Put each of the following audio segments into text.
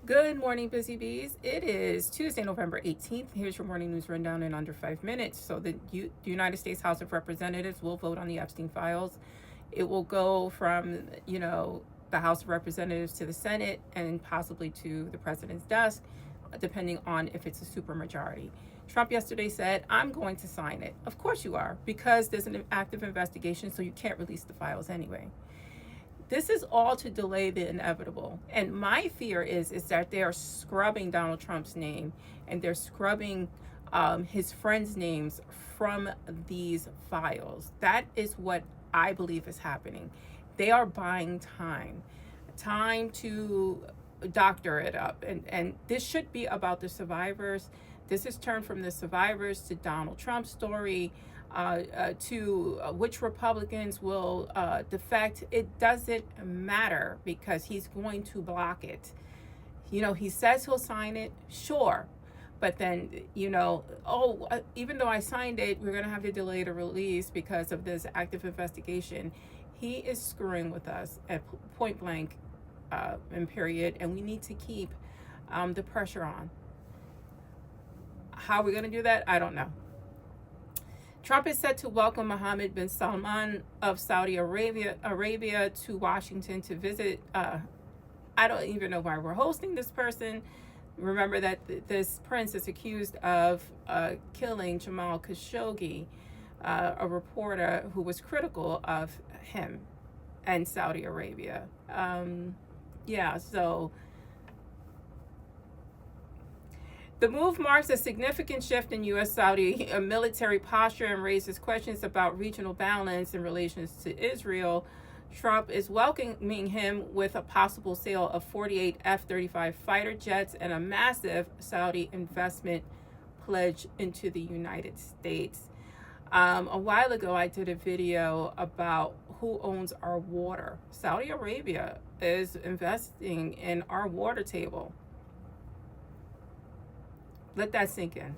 Good morning, Busy Bees. It is Tuesday, November 18th. Here's your morning news rundown in under 5 minutes. So the United States House of Representatives will vote on the Epstein files. It will go from, the House of Representatives to the Senate and possibly to the president's desk, depending on if it's a supermajority. Trump yesterday said, I'm going to sign it. Of course you are, because there's an active investigation, so you can't release the files anyway. This is all to delay the inevitable. And my fear is that they are scrubbing Donald Trump's name and they're scrubbing his friends' names from these files. That is what I believe is happening. They are buying time to doctor it up. And this should be about the survivors. This has turned from the survivors to Donald Trump's story. To which Republicans will defect. It doesn't matter because he's going to block it. He says he'll sign it, sure. But then, even though I signed it, we're going to have to delay the release because of this active investigation. He is screwing with us at point blank and period. And we need to keep the pressure on. How are we going to do that? I don't know. Trump is set to welcome Mohammed bin Salman of Saudi Arabia to Washington to visit. I don't even know why we're hosting this person. Remember that this prince is accused of killing Jamal Khashoggi, a reporter who was critical of him and Saudi Arabia. So the move marks a significant shift in U.S.-Saudi military posture and raises questions about regional balance in relations to Israel. Trump is welcoming him with a possible sale of 48 F-35 fighter jets and a massive Saudi investment pledge into the United States. A while ago, I did a video about who owns our water. Saudi Arabia is investing in our water table. Let that sink in.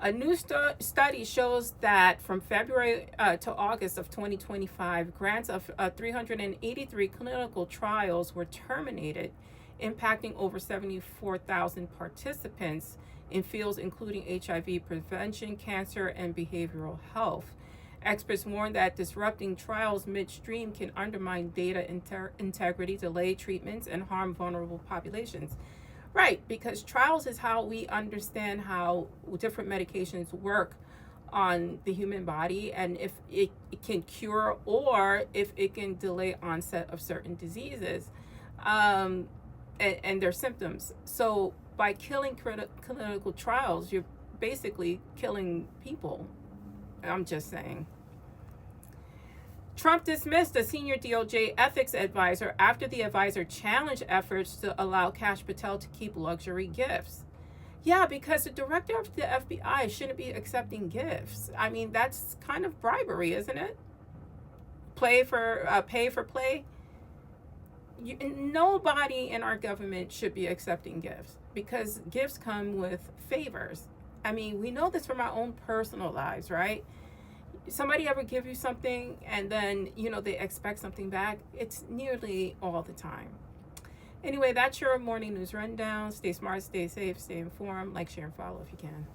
A new study shows that from February to August of 2025, grants of 383 clinical trials were terminated, impacting over 74,000 participants in fields including HIV prevention, cancer, and behavioral health. Experts warn that disrupting trials midstream can undermine data integrity, delay treatments, and harm vulnerable populations. Right, because trials is how we understand how different medications work on the human body and if it can cure or if it can delay onset of certain diseases and their symptoms. So by killing clinical trials, you're basically killing people. I'm just saying. Trump dismissed a senior DOJ ethics advisor after the advisor challenged efforts to allow Kash Patel to keep luxury gifts. Yeah, because the director of the FBI shouldn't be accepting gifts. I mean, that's kind of bribery, isn't it? Pay for play. Nobody in our government should be accepting gifts because gifts come with favors. I mean, we know this from our own personal lives, right? Somebody ever give you something and then, they expect something back? It's nearly all the time. Anyway, that's your morning news rundown. Stay smart, stay safe, stay informed. Like, share, and follow if you can.